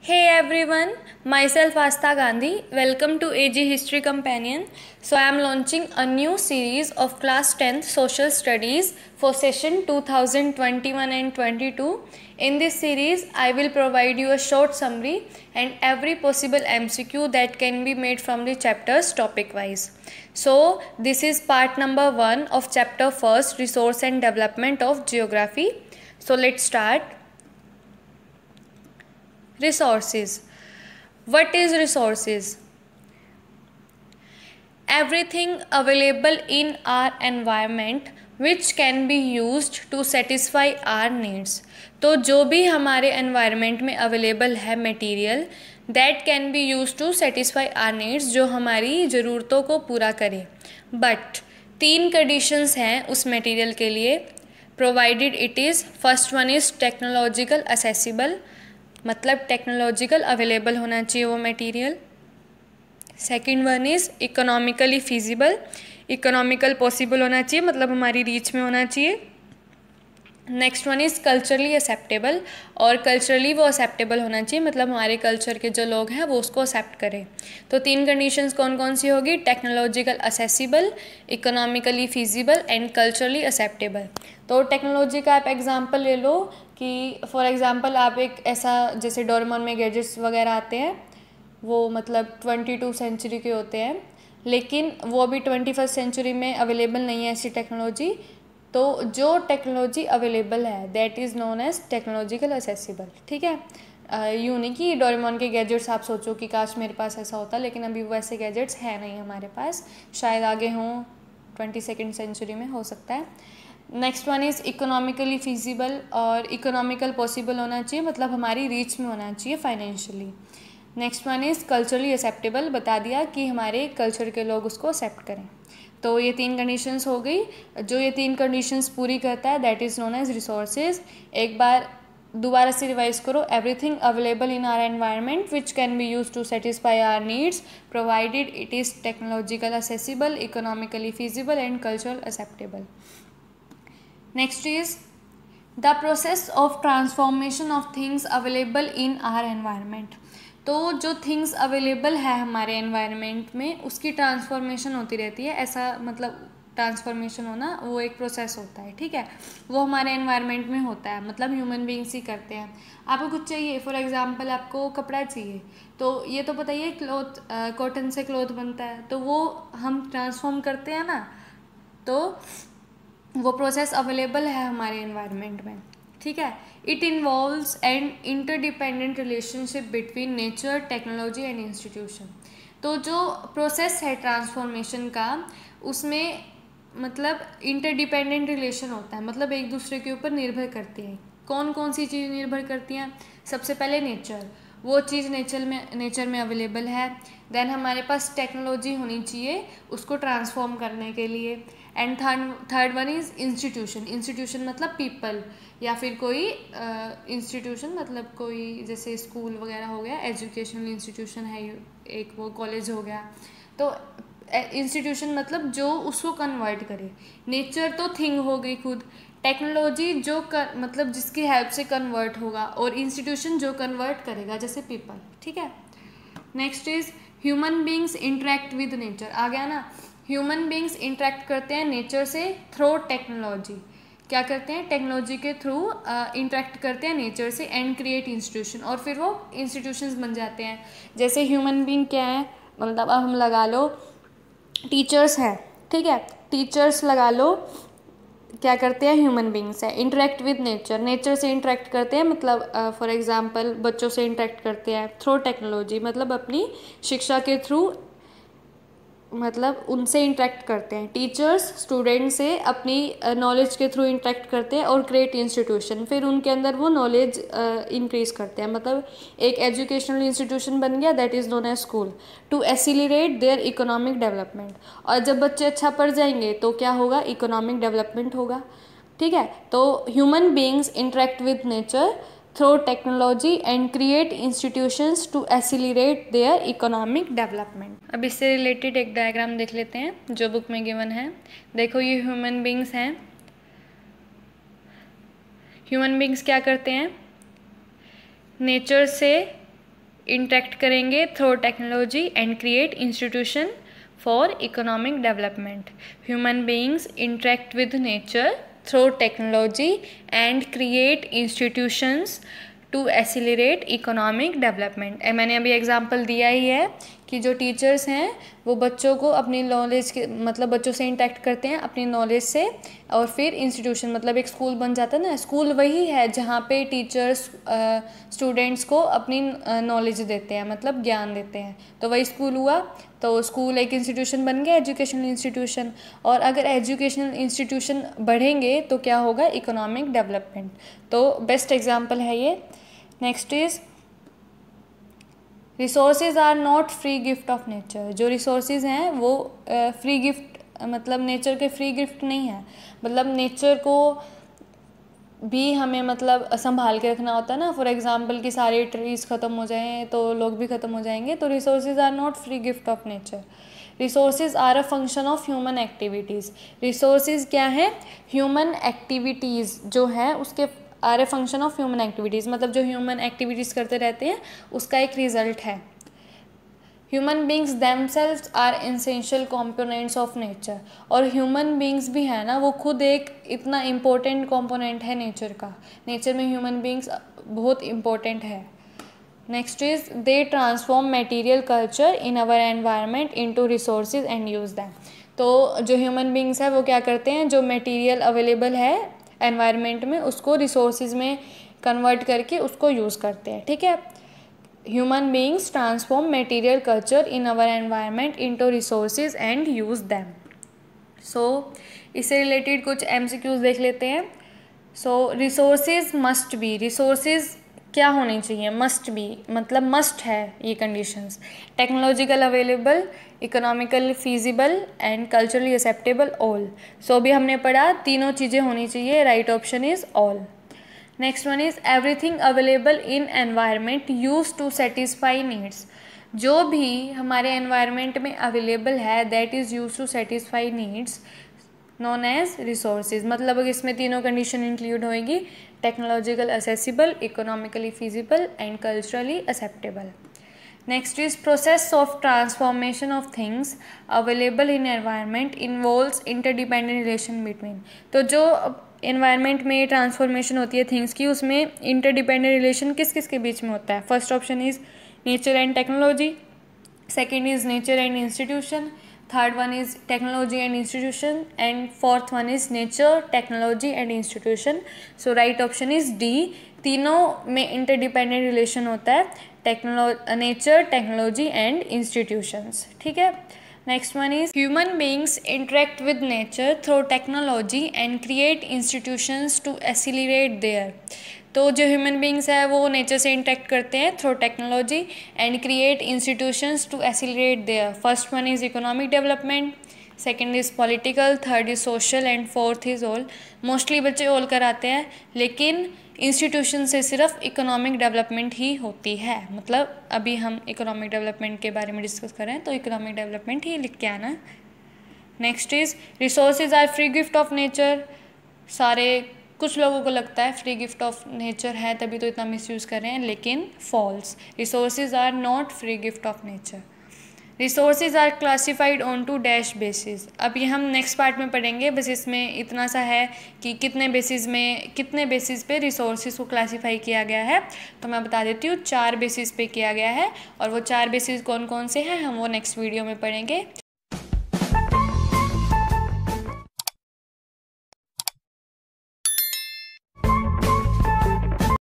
Hey everyone, myself Asta Gandhi. Welcome to AG History Companion. So I am launching a new series of class 10th social studies for session 2021 and 22. In this series, I will provide you a short summary and every possible MCQ that can be made from the chapters topic wise. So this is part number 1 of chapter 1st, Resource and Development of Geography. So let's start. Resources. What is resources? Everything available in our environment which can be used to satisfy our needs. तो जो भी हमारे environment में available है material that can be used to satisfy our needs, जो हमारी ज़रूरतों को पूरा करे. But 3 conditions हैं उस material के लिए, provided it is, first one is technological accessible, मतलब टेक्नोलॉजिकल अवेलेबल होना चाहिए वो material. Second one is economically feasible, economical possible होना चाहिए, मतलब हमारी रीच में होना चाहिए. Next one is culturally acceptable, और कल्चरली वो एक्सेप्टेबल होना चाहिए, मतलब हमारे कल्चर के जो लोग हैं वो उसको एक्सेप्ट करें. तो 3 कंडीशंस कौन कौन सी होगी? Technological accessible, economically feasible and culturally acceptable. तो टेक्नोलॉजी का आप एग्जांपल ले लो कि फॉर एग्जांपल आप एक ऐसा, जैसे डोरेमोन में गैजेट्स वगैरह आते हैं, वो मतलब 22 सेंचुरी के होते हैं, लेकिन वो अभी 21st सेंचुरी में अवेलेबल नहीं है ऐसी टेक्नोलॉजी. तो जो टेक्नोलॉजी अवेलेबल है that is known as technological accessible. ठीक है, यूँ नहीं कि डोरेमोन के गैजेट्स आप सोचो कि काश मेरे पास ऐसा होता, लेकिन अभी वो ऐसे गैजेट्स हैं नहीं हमारे पास, शायद आगे हों 22nd सेंचुरी में, हो सकता है. Next one is economically feasible, और इकोनॉमिकल पॉसिबल होना चाहिए, मतलब हमारी रीच में होना चाहिए financially. Next one is culturally acceptable, बता दिया कि हमारे कल्चर के लोग उसको एक्सेप्ट करें. तो ये 3 कंडीशंस हो गई. जो ये 3 कंडीशंस पूरी करता है that is known as resources. एक बार दोबारा से रिवाइज करो. Everything available in our environment which can be use to satisfy our needs provided it is technological accessible, economically feasible and cultural acceptable. Next is the process of transformation of things available in our environment. तो जो things available है हमारे environment में उसकी transformation होती रहती है. ऐसा मतलब ट्रांसफॉर्मेशन होना वो एक प्रोसेस होता है. ठीक है, वो हमारे एनवायरनमेंट में होता है, मतलब ह्यूमन बीइंग्स ही करते हैं. आपको कुछ चाहिए, फॉर एग्जांपल आपको कपड़ा चाहिए, तो ये तो बताइए क्लॉथ, कॉटन से क्लॉथ बनता है, तो वो हम ट्रांसफॉर्म करते हैं ना, तो वो प्रोसेस अवेलेबल है हमारे एनवायरनमेंट में. ठीक है, it involves N interdependent relationship between nature, technology and institution. तो जो प्रोसेस है ट्रांसफॉर्मेशन का, उसमें मतलब इंटरडिपेंडेंट रिलेशन होता है, मतलब एक दूसरे के ऊपर निर्भर करती हैं. कौन कौन सी चीज़ निर्भर करती हैं? सबसे पहले नेचर, वो चीज़ नेचर में अवेलेबल है. देन हमारे पास टेक्नोलॉजी होनी चाहिए उसको ट्रांसफॉर्म करने के लिए. And third one is institution. Institution मतलब पीपल, या फिर कोई इंस्टीट्यूशन मतलब कोई जैसे स्कूल वगैरह हो गया, एजुकेशनल इंस्टीट्यूशन है एक, वो कॉलेज हो गया. तो इंस्टीट्यूशन मतलब जो उसको कन्वर्ट करे. नेचर तो थिंग हो गई खुद, टेक्नोलॉजी जो मतलब जिसकी हेल्प से कन्वर्ट होगा, और इंस्टीट्यूशन जो कन्वर्ट करेगा, जैसे पीपल. ठीक है, next is human beings interact with nature. आ गया ना, ह्यूमन बींग्स इंटरेक्ट करते हैं नेचर से थ्रू टेक्नोलॉजी. क्या करते हैं? टेक्नोलॉजी के थ्रू इंटरेक्ट करते हैं नेचर से एंड क्रिएट इंस्टीट्यूशन, और फिर वो इंस्टीट्यूशंस बन जाते हैं. जैसे ह्यूमन बींग क्या है, मतलब अब हम लगा लो टीचर्स हैं. ठीक है, टीचर्स लगा लो, क्या करते हैं? ह्यूमन बींग्स है, इंटरेक्ट विद नेचर, नेचर से इंटरेक्ट करते हैं, मतलब फॉर एग्जांपल बच्चों से इंटरेक्ट करते हैं थ्रू टेक्नोलॉजी, मतलब अपनी शिक्षा के थ्रू, मतलब उनसे इंटरेक्ट करते हैं. टीचर्स स्टूडेंट से अपनी नॉलेज के थ्रू इंटरेक्ट करते हैं और क्रिएट इंस्टीट्यूशन, फिर उनके अंदर वो नॉलेज इंक्रीज करते हैं, मतलब एक एजुकेशनल इंस्टीट्यूशन बन गया that is known as school, to accelerate their economic development. और जब बच्चे अच्छा पढ़ जाएंगे तो क्या होगा? इकोनॉमिक डेवलपमेंट होगा. ठीक है, तो human beings interact with nature through technology and create institutions to accelerate their economic development. अब इससे रिलेटेड एक डायग्राम देख लेते हैं जो बुक में गिवन है. देखो ये ह्यूमन बींग्स हैं. ह्यूमन बींग्स क्या करते हैं? नेचर से इंटरेक्ट करेंगे through technology and create institution for economic development. Human beings interact with nature through technology and create institutions to accelerate economic development. मैंने अभी एग्जांपल दिया ही है कि जो टीचर्स हैं वो बच्चों को अपनी नॉलेज के मतलब बच्चों से इंटरेक्ट करते हैं अपनी नॉलेज से, और फिर इंस्टीट्यूशन मतलब एक स्कूल बन जाता है ना। स्कूल वही है जहाँ पे टीचर्स स्टूडेंट्स को अपनी नॉलेज देते हैं, मतलब ज्ञान देते हैं, तो वही स्कूल हुआ। तो स्कूल एक इंस्टीट्यूशन बन गया, एजुकेशनल इंस्टीट्यूशन। और अगर एजुकेशनल इंस्टीट्यूशन बढ़ेंगे तो क्या होगा, इकोनॉमिक डेवलपमेंट। तो बेस्ट एग्जाम्पल है ये। Next is resources are not free gift of nature. जो रिसोर्सेज हैं वो फ्री गिफ्ट मतलब नेचर के फ्री गिफ्ट नहीं है, मतलब नेचर को भी हमें मतलब संभाल के रखना होता है ना। फॉर एग्जांपल कि सारे ट्रीज़ ख़त्म हो जाएं तो लोग भी ख़त्म हो जाएंगे। तो resources are not free gift of nature. Resources are a function of human activities. Resources क्या है, ह्यूमन एक्टिविटीज़ जो है उसके are a function of human activities, मतलब जो ह्यूमन एक्टिविटीज़ करते रहते हैं उसका एक रिजल्ट है। Human beings themselves are essential components of nature. और ह्यूमन बींग्स भी है ना, वो खुद एक इतना इम्पोर्टेंट कॉम्पोनेंट है नेचर का। नेचर में ह्यूमन बींग्स बहुत इम्पोर्टेंट है। Next is they transform material culture in our environment into resources and use them. तो जो ह्यूमन बींग्स है वो क्या करते हैं, जो मटेरियल अवेलेबल है एनवायरनमेंट में उसको रिसोर्सेज में कन्वर्ट करके उसको यूज़ करते हैं, ठीक है। Human beings transform material culture in our environment into resources and use them. So इससे रिलेटेड कुछ MCQs देख लेते हैं। So resources must be, resources क्या होनी चाहिए, मस्ट बी मतलब मस्ट है ये conditions. Technological available, economical feasible and culturally acceptable all. So भी हमने पढ़ा तीनों चीज़ें होनी चाहिए, right option is all. Next one is everything available in environment use to satisfy needs. जो भी हमारे एनवायरनमेंट में अवेलेबल है that is use to satisfy needs known as resources. मतलब इसमें तीनों कंडीशन इंक्लूड होएगी, technological accessible, economically feasible and culturally acceptable. Next is process of transformation of things available in environment involves interdependent relation between. तो जो environment में transformation होती है things की, उसमें इंटरडिपेंडेंट रिलेशन किस किस के बीच में होता है। First option is nature and technology, second is nature and institution, third one is technology and institution and fourth one is nature, technology and institution. So right option is D, तीनों में interdependent relation होता है, nature, technology and institutions, ठीक है। Next one is human beings interact with nature through technology and create institutions to accelerate their. तो जो human beings है वो नेचर से इंटरेक्ट करते हैं through technology and create institutions to accelerate their. First one is economic development, second is political, third is social and fourth is all. Mostly बच्चे all कराते हैं, लेकिन इंस्टीट्यूशन से सिर्फ इकोनॉमिक डेवलपमेंट ही होती है। मतलब अभी हम इकोनॉमिक डेवलपमेंट के बारे में डिस्कस करें तो इकोनॉमिक डेवलपमेंट ही लिख के आना। Next is resources are free gift of nature. सारे कुछ लोगों को लगता है फ्री गिफ्ट ऑफ नेचर है तभी तो इतना मिसयूज़ कर रहे हैं, लेकिन false. Resources are not free gift of nature. Resources are classified on two dash basis. अब ये हम नेक्स्ट पार्ट में पढ़ेंगे, बस इसमें इतना सा है कि कितने बेसिस पे रिसोर्सेज को क्लासीफाई किया गया है। तो मैं बता देती हूँ 4 बेसिस पे किया गया है, और वो 4 बेसिस कौन कौन से हैं हम वो नेक्स्ट वीडियो में पढ़ेंगे।